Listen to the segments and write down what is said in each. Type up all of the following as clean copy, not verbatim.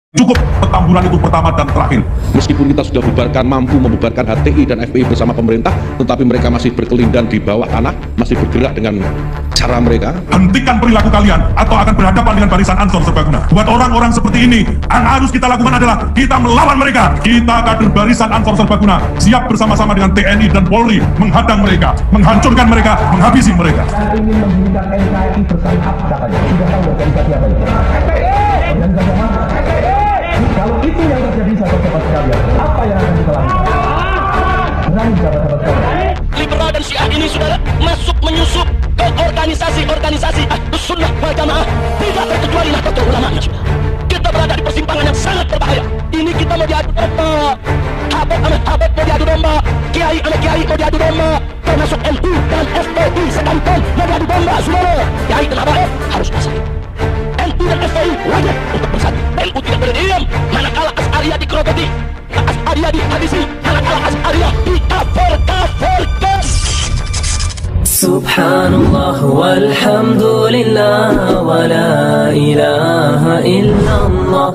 Cukup petamburan itu pertama dan terakhir. Meskipun kita sudah bubarkan, mampu membubarkan HTI dan FPI bersama pemerintah, tetapi mereka masih berkelindan di bawah tanah, masih bergerak dengan cara mereka. Hentikan perilaku kalian atau akan berhadapan dengan barisan Ansor Serbaguna. Buat orang-orang seperti ini, yang harus kita lakukan adalah kita melawan mereka. Kita kader barisan Ansor Serbaguna siap bersama-sama dengan TNI dan Polri menghadang mereka, menghancurkan mereka, menghabisi mereka. Saya ingin mendirikan NKRI bersama apa katanya? Sudah tahu organisasi apa itu? Organisasi apa? Kalau itu yang terjadi sahabat-sahabat sekalian, apa yang akan kita lakukan? Berani sahabat-sahabat sekalian. Liberal dan Syiah ini saudara masuk menyusup ke organisasi Ahlus Sunnah wal Jamaah, tidak terkecuali Nahdlatul Ulama. Kita berada di persimpangan yang sangat berbahaya. Ini kita mau diadu domba, Habib mau diadu domba, Kiai mau diadu domba, termasuk NU dan FPI sekanton mau diadu domba, saudara. Kiai dan Habib harus bersatu. NU dan FPI wajib untuk bersatu. NU tidak boleh diam manakala Asy'ariyah dikerogoti, Asy'ariyah dihabisi, manakala Asy'ariyah dikafir-kafirkan. Subhanallah walhamdulillah wa la ilaha illallah.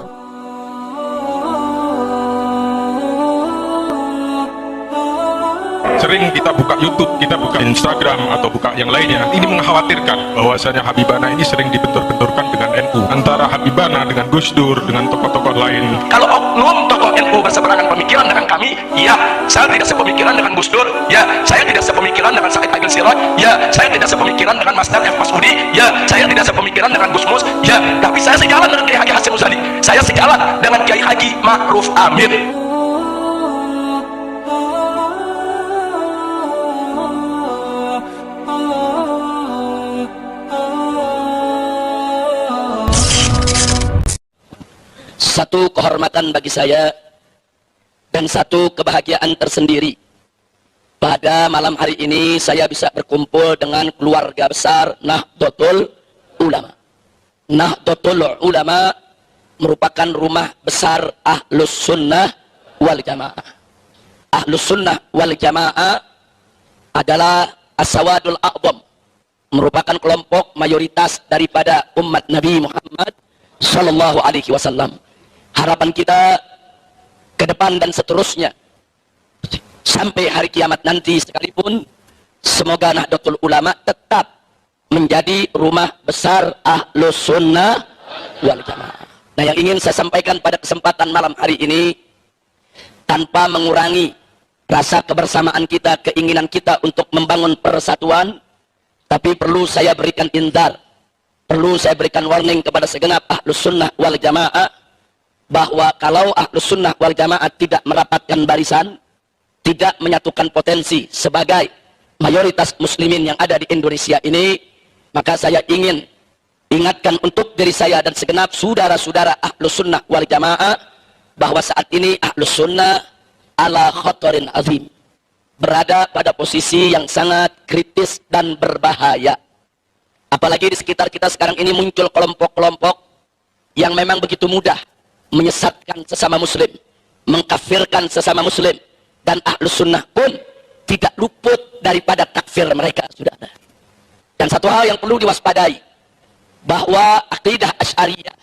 Sering kita buka YouTube, kita buka Instagram atau buka yang lainnya, ini mengkhawatirkan bahwasanya Habibana ini sering dibentur-benturkan dengan NU, antara Habibana dengan Gus Dur, dengan tokoh-tokoh lain. Kalau oknum tokoh NU berseberangan pemikiran dengan kami, ya saya tidak sepemikiran dengan Gus Dur, ya saya tidak sepemikiran dengan Said Agil Siraj, ya saya tidak sepemikiran dengan Mas Dar F. Masudi, ya saya tidak sepemikiran dengan Gus Mus, ya tapi saya sejalan dengan Kiai Haji Hasyim Muzadi, saya sejalan dengan Kiai Haji Ma'ruf Amin. Satu kehormatan bagi saya dan satu kebahagiaan tersendiri pada malam hari ini saya bisa berkumpul dengan keluarga besar Nahdlatul Ulama. Nahdlatul Ulama merupakan rumah besar Ahlus Sunnah wal Jamaah. Ahlus Sunnah wal Jamaah adalah As-Sawadul A'zam, merupakan kelompok mayoritas daripada umat Nabi Muhammad sallallahu alaihi wasallam. Harapan kita ke depan dan seterusnya sampai hari kiamat nanti sekalipun, semoga Nahdlatul Ulama tetap menjadi rumah besar Ahlus Sunnah wal Jamaah. Nah, yang ingin saya sampaikan pada kesempatan malam hari ini, tanpa mengurangi rasa kebersamaan kita, keinginan kita untuk membangun persatuan, tapi perlu saya berikan inzar, perlu saya berikan warning kepada segenap Ahlus Sunnah wal Jamaah, bahwa kalau Ahlus Sunnah wal Jamaah tidak merapatkan barisan, tidak menyatukan potensi sebagai mayoritas muslimin yang ada di Indonesia ini, maka saya ingin ingatkan untuk diri saya dan segenap saudara-saudara Ahlus Sunnah wal Jamaah bahwa saat ini Ahlus Sunnah ala khatarin azim, berada pada posisi yang sangat kritis dan berbahaya. Apalagi di sekitar kita sekarang ini muncul kelompok-kelompok yang memang begitu mudah menyesatkan sesama muslim, mengkafirkan sesama muslim, dan Ahlus Sunnah pun tidak luput daripada takfir mereka, saudara. Dan satu hal yang perlu diwaspadai, bahwa akidah Asy'ariyah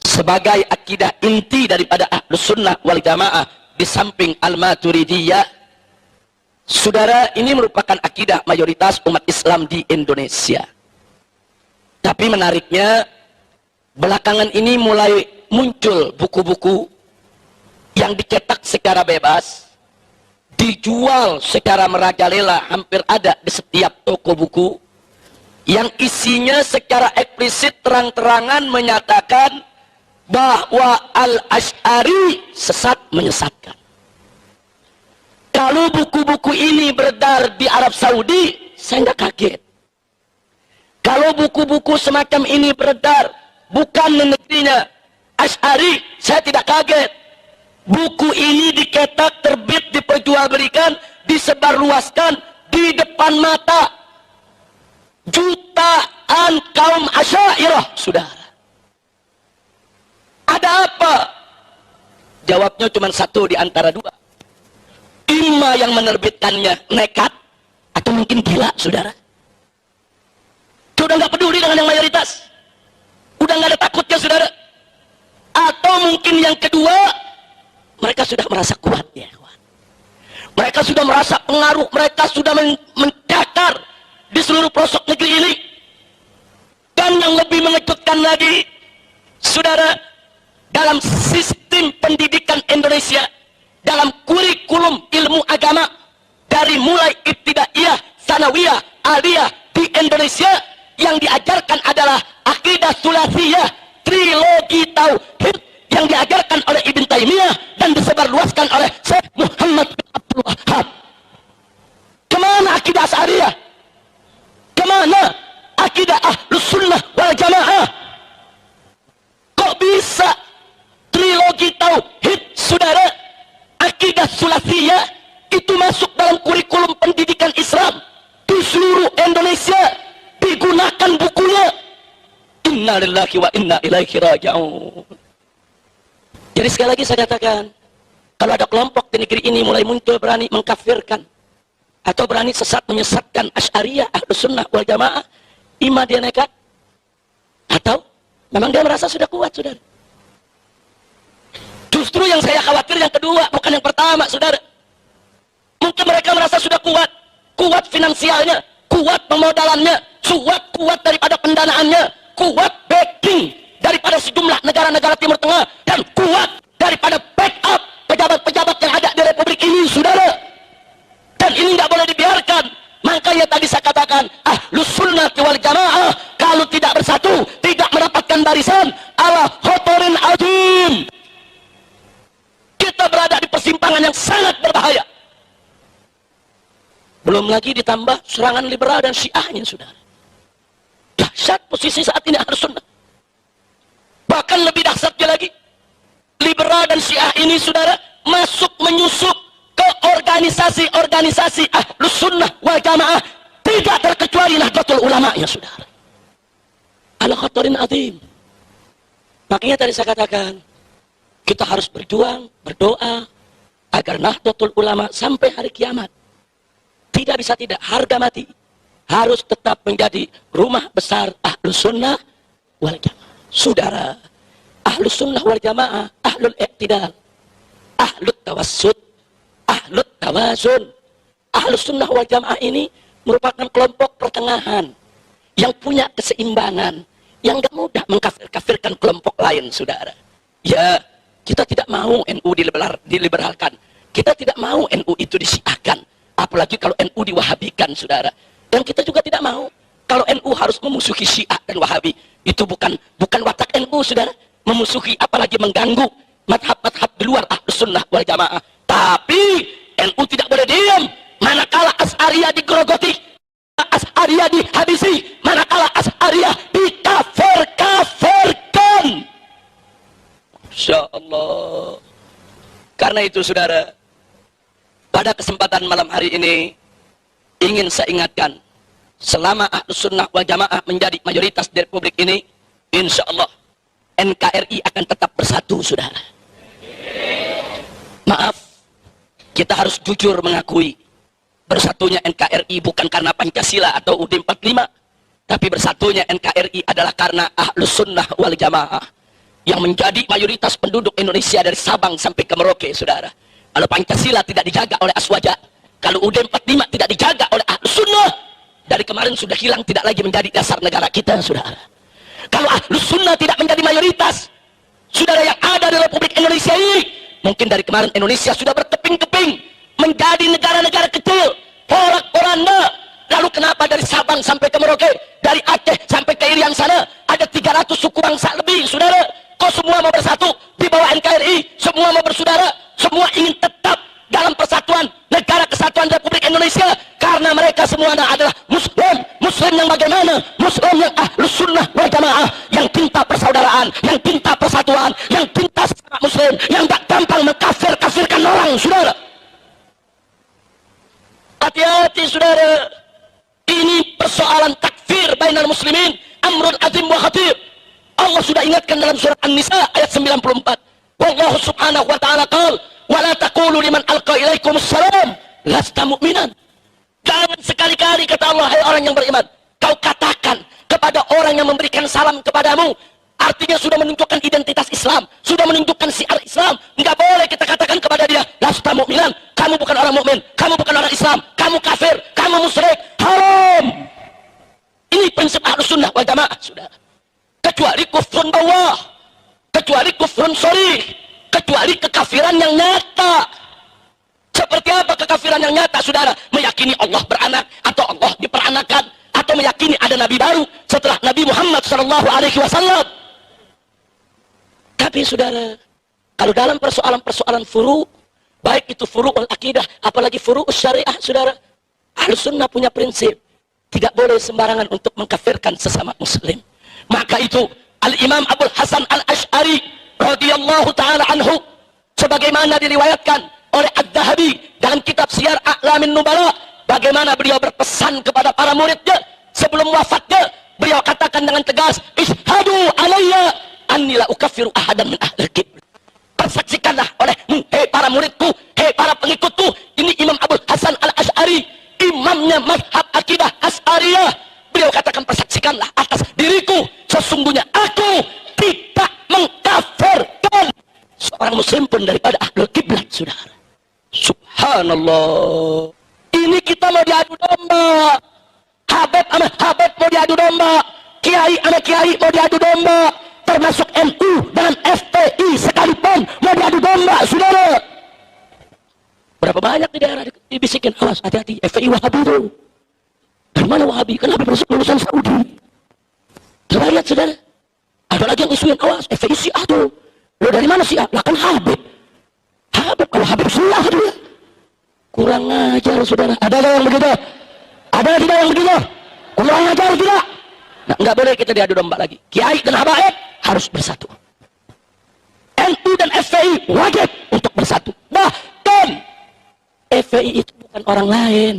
sebagai akidah inti daripada Ahlus Sunnah wal Jamaah di samping Al-Maturidiyah, saudara, ini merupakan akidah mayoritas umat Islam di Indonesia. Tapi menariknya, belakangan ini mulai muncul buku-buku yang dicetak secara bebas, dijual secara merajalela, hampir ada di setiap toko buku, yang isinya secara eksplisit terang-terangan menyatakan bahwa Al-Asy'ari sesat menyesatkan. Kalau buku-buku ini beredar di Arab Saudi, saya nggak kaget. Kalau buku-buku semacam ini beredar bukan di negerinya Asy'ari, saya tidak kaget. Buku ini diketak, terbit, diperjualbelikan, disebarluaskan di depan mata jutaan kaum Asy'ariyah, saudara. Ada apa? Jawabnya cuma satu di antara dua. Ima yang menerbitkannya nekat atau mungkin gila, saudara. Sudah nggak peduli dengan yang mayoritas, udah nggak ada takutnya, saudara. Atau mungkin yang kedua, mereka sudah merasa kuat ya. Mereka sudah merasa pengaruh, mereka sudah mencakar di seluruh pelosok negeri ini. Dan yang lebih mengejutkan lagi, saudara, dalam sistem pendidikan Indonesia, dalam kurikulum ilmu agama, dari mulai ibtidaiyah, sanawiyah, aliyah di Indonesia, yang diajarkan adalah akidah sulasiyah, trilogi tauhid, yang diajarkan oleh Ibn Taimiyah dan disebarluaskan oleh Syekh Muhammad bin Abdul Wahab. Kemana akidah Asy'ariyah? Kemana akidah Ahlus Sunnah wal Jamaah? Kok bisa trilogi tauhid, saudara, akidah sulasiyah itu masuk dalam kurikulum pendidikan Islam di seluruh Indonesia, digunakan bukunya? Inna lillahi wa inna ilaihi raji'un. Jadi sekali lagi saya katakan, kalau ada kelompok di negeri ini mulai muncul berani mengkafirkan atau berani sesat menyesatkan Asy'ariyah, Ahlus Sunnah wal Jamaah, ima dia nekat atau memang dia merasa sudah kuat, saudara. Justru yang saya khawatir yang kedua, bukan yang pertama, saudara. Mungkin mereka merasa sudah kuat, kuat finansialnya, kuat pemodalannya, kuat daripada pendanaannya, kuat backing daripada sejumlah negara-negara Timur Tengah, dan kuat daripada backup pejabat-pejabat yang ada di Republik ini, saudara. Dan ini tidak boleh dibiarkan. Makanya tadi saya katakan, Ahlus Sunnah wal Jamaah kalau tidak bersatu, tidak mendapatkan barisan, ala khotorin azim. Kita berada di persimpangan yang sangat berbahaya. Belum lagi ditambah serangan liberal dan syiahnya, saudara. Dahsyat posisi saat ini Ahlus Sunnah. Bahkan lebih dahsyatnya lagi, liberal dan syiah ini, saudara, masuk menyusup ke organisasi-organisasi Ahlus Sunnah wal Jamaah, tidak terkecuali Nahdlatul Ulama, ya saudara. Ala khatarin azim. Makanya tadi saya katakan, kita harus berjuang, berdoa agar Nahdlatul Ulama sampai hari kiamat tidak bisa tidak, harga mati, harus tetap menjadi rumah besar Ahlus Sunnah wal Jamaah. Saudara, Ahlus Sunnah wal Jamaah, Ahlul Iqtidal, Ahlut Tawassut, Ahlut Tawazun. Ahlus Sunnah wal Jamaah ini merupakan kelompok pertengahan yang punya keseimbangan, yang gak mudah mengkafir-kafirkan kelompok lain, saudara. Ya, kita tidak mau NU diliberalkan, kita tidak mau NU itu disiahkan, apalagi kalau NU diwahabikan, saudara. Dan kita juga tidak mau kalau NU harus memusuhi Syiah dan Wahabi. Itu bukan watak NU, saudara. Memusuhi apalagi mengganggu madhab-madhab di luar Ahlus Sunnah wal Jamaah. Tapi NU tidak boleh diam manakala Asy'ariyah digerogoti, Asy'ariyah dihabisi, manakala Asy'ariyah dikafir-kafirkan. Insya Allah. Karena itu, saudara, pada kesempatan malam hari ini ingin saya ingatkan, selama Ahlus Sunnah wal Jamaah menjadi mayoritas di Republik ini, insya Allah NKRI akan tetap bersatu, saudara. Maaf, kita harus jujur mengakui, bersatunya NKRI bukan karena Pancasila atau UUD 45, tapi bersatunya NKRI adalah karena Ahlus Sunnah wal Jamaah yang menjadi mayoritas penduduk Indonesia dari Sabang sampai ke Merauke, saudara. Kalau Pancasila tidak dijaga oleh Aswaja, kalau UUD 45 tidak dijaga oleh Ahlus Sunnah, dari kemarin sudah hilang, tidak lagi menjadi dasar negara kita, saudara. Kalau Ahlus Sunnah tidak menjadi mayoritas, saudara, yang ada di Republik Indonesia ini, mungkin dari kemarin Indonesia sudah berkeping-keping menjadi negara-negara kecil, porak-poranda. Lalu kenapa dari Sabang sampai ke Merauke, dari Aceh sampai ke Irian sana, ada 300 suku bangsa lebih, saudara? Kok semua mau bersatu di bawah NKRI? Semua mau bersaudara? Semua ingin tetap dalam persatuan negara kesatuan Republik Indonesia, karena mereka semua adalah Muslim yang bagaimana? Muslim yang Ahlus Sunnah wal Jamaah, yang cinta persaudaraan, yang cinta persatuan, yang cinta sesama Muslim, yang tak gampang mengkafir-kafirkan orang, saudara. Hati-hati, saudara. Ini persoalan takfir bainal muslimin, amrun azim wa khatir. Allah sudah ingatkan dalam surat An-Nisa ayat 94. Wallahu subhanahu wa ta'ala qala, wala taqulu liman alqa ilaikumus salam lasta mu'minan. Jangan sekali-kali, kata Allah, hai orang yang beriman, kau katakan kepada orang yang memberikan salam kepadamu, artinya sudah menunjukkan identitas Islam, sudah menunjukkan syiar Islam. Enggak boleh kita katakan kepada dia, lasta mu'minan, kamu bukan orang mukmin, kamu bukan orang Islam, kamu kafir, kamu musyrik. Haram. Ini prinsip Ahlus Sunnah wal Jamaah, saudara. Kecuali kufrun bawah, kecuali kufrun sharih, kecuali kekafiran yang nyata. Seperti apa kekafiran yang nyata, saudara? Meyakini Allah beranak, atau Allah diperanakan, atau meyakini ada nabi baru setelah Nabi Muhammad SAW. Tapi saudara, kalau dalam persoalan-persoalan furu, baik itu furu'ul akidah, apalagi furu'ul syariah, saudara, Ahlus Sunnah punya prinsip, tidak boleh sembarangan untuk mengkafirkan sesama muslim. Maka itu Al-Imam Abul Hasan Al-Ash'ari radhiyallahu ta'ala anhu, sebagaimana diriwayatkan oleh Ad-Dahabi dalam kitab Siyar A'lamin Nubala, bagaimana beliau berpesan kepada para muridnya sebelum wafatnya. Beliau katakan dengan tegas, ishhadu alayya anni la ukaffiru ahadan min ahli qiblah. Persaksikanlah olehmu, hei para muridku, hei para pengikutku. Ini Imam Abul Hasan Al-Ash'ari, imamnya mazhab akidah Asy'ariyah. Beliau katakan, persaksikanlah atas diriku, sesungguhnya aku tidak mengkafirkan seorang muslim pun daripada ahlul kiblat, saudara. Subhanallah. Ini kita mau diadu domba. Habib sama Habib mau diadu domba. Kiai sama Kiai mau diadu domba. Termasuk NU dengan FPI sekalipun mau diadu domba, saudara. Berapa banyak di daerah dibisikin, awas hati-hati, FPI Wahabi itu. Dari mana Wahabi? Kan Habib Rizik lulusan Saudi. Coba lihat, saudara. Ada lagi yang isuin, awas FPI Syiah tuh. Lo dari mana Syiah? Lah kan Habib. Habib, kalau Habib Syiah dia. Kurang ajar, saudara. Ada yang begitu? Ada tidak yang begitu? Kurang ajar tidak? Nah, nggak boleh kita diadu domba lagi. Kiai dan habaib harus bersatu. NU dan FPI wajib untuk bersatu. Bahkan FPI itu bukan orang lain.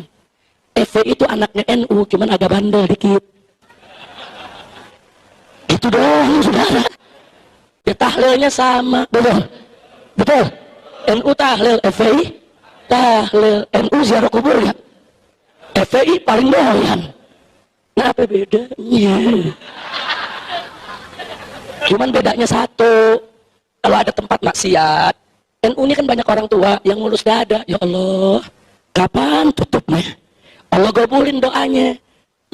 FPI itu anaknya NU, cuman agak bandel dikit. Itu doang, saudara. Ya, tahlilnya sama, betul? Betul? NU tahlil, FPI tahlil. NU ziarah kubur ya? FPI paling doyan. Nah, apa bedanya? Cuman bedanya satu. Kalau ada tempat maksiat, NU ini kan banyak orang tua yang ngurus dada. Ya Allah, kapan tutupnya? Allah gabulin doanya.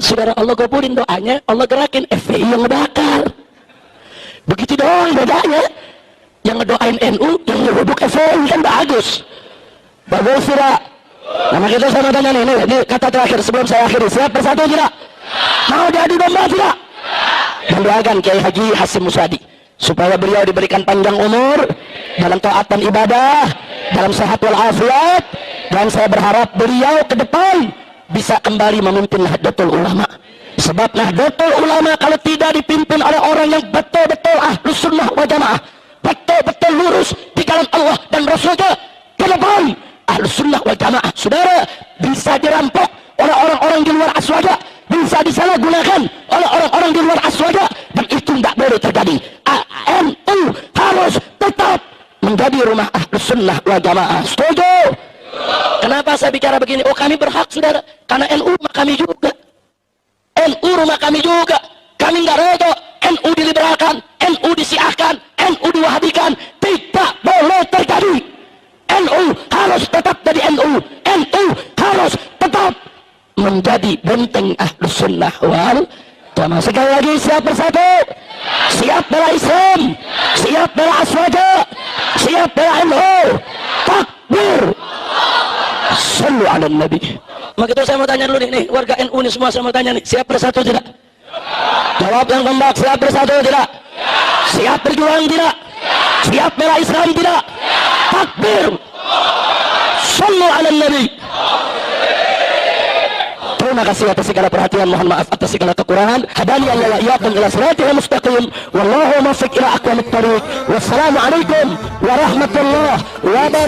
Saudara, Allah gabulin doanya, Allah gerakin FPI yang ngebakar. Begitu doang bedanya. Yang ngedoain NU, yang ngeruduk FPI kan bagus. Bagus tidak? Nama kita sama tanya nih, ini kata terakhir sebelum saya akhiri. Siap bersatu tidak? Mau diadu domba tidak? Dan doakan Kiai Haji Hasyim Musadi supaya beliau diberikan panjang umur dalam taat dan ibadah, dalam sehat walafiat, dan saya berharap beliau ke depan bisa kembali memimpin Nahdlatul Ulama. Sebab Nahdlatul Ulama kalau tidak dipimpin oleh orang yang betul-betul Ahlus Sunnah wal Jamaah, betul-betul lurus di jalan Allah dan Rasulnya, ke depan Ahlus Sunnah wal Jamaah, saudara, bisa dirampok oleh orang-orang di luar aswaja, bisa disalahgunakan oleh orang-orang di luar aswaja, dan itu tidak boleh terjadi. NU harus tetap menjadi rumah Ahlus Sunnah wal Jamaah. Setuju? Kenapa saya bicara begini? Oh, kami berhak, saudara, karena NU rumah kami juga. NU rumah kami juga. Kami nggak reda NU diliberalkan, NU disiahkan, NU diwahabikan. Tidak boleh terjadi. NU harus tetap jadi NU. NU harus tetap menjadi benteng Ahlus Sunnah wal Jamaah. Sekali lagi, siap bersatu? Siap bela Islam? Siap bela aswaja? Siap bela NU? Takbir! Sallu ala Nabi. Maka itu saya mau tanya dulu nih, warga NU nih semua, saya mau tanya nih, siap bersatu tidak? Jawab yang kompak, siap bersatu tidak? Siap berjuang tidak? Siap bela Islam tidak? Takbir! Sallu ala Nabi. Terima kasih atas segala perhatian, mohon maaf atas segala kekurangan. Hadani Allah wa iyyakum ila siratal mustaqim. Wallahu muwaffiq ila aqwamit thariq. Wassalamu alaikum warahmatullahi wabarakatuh.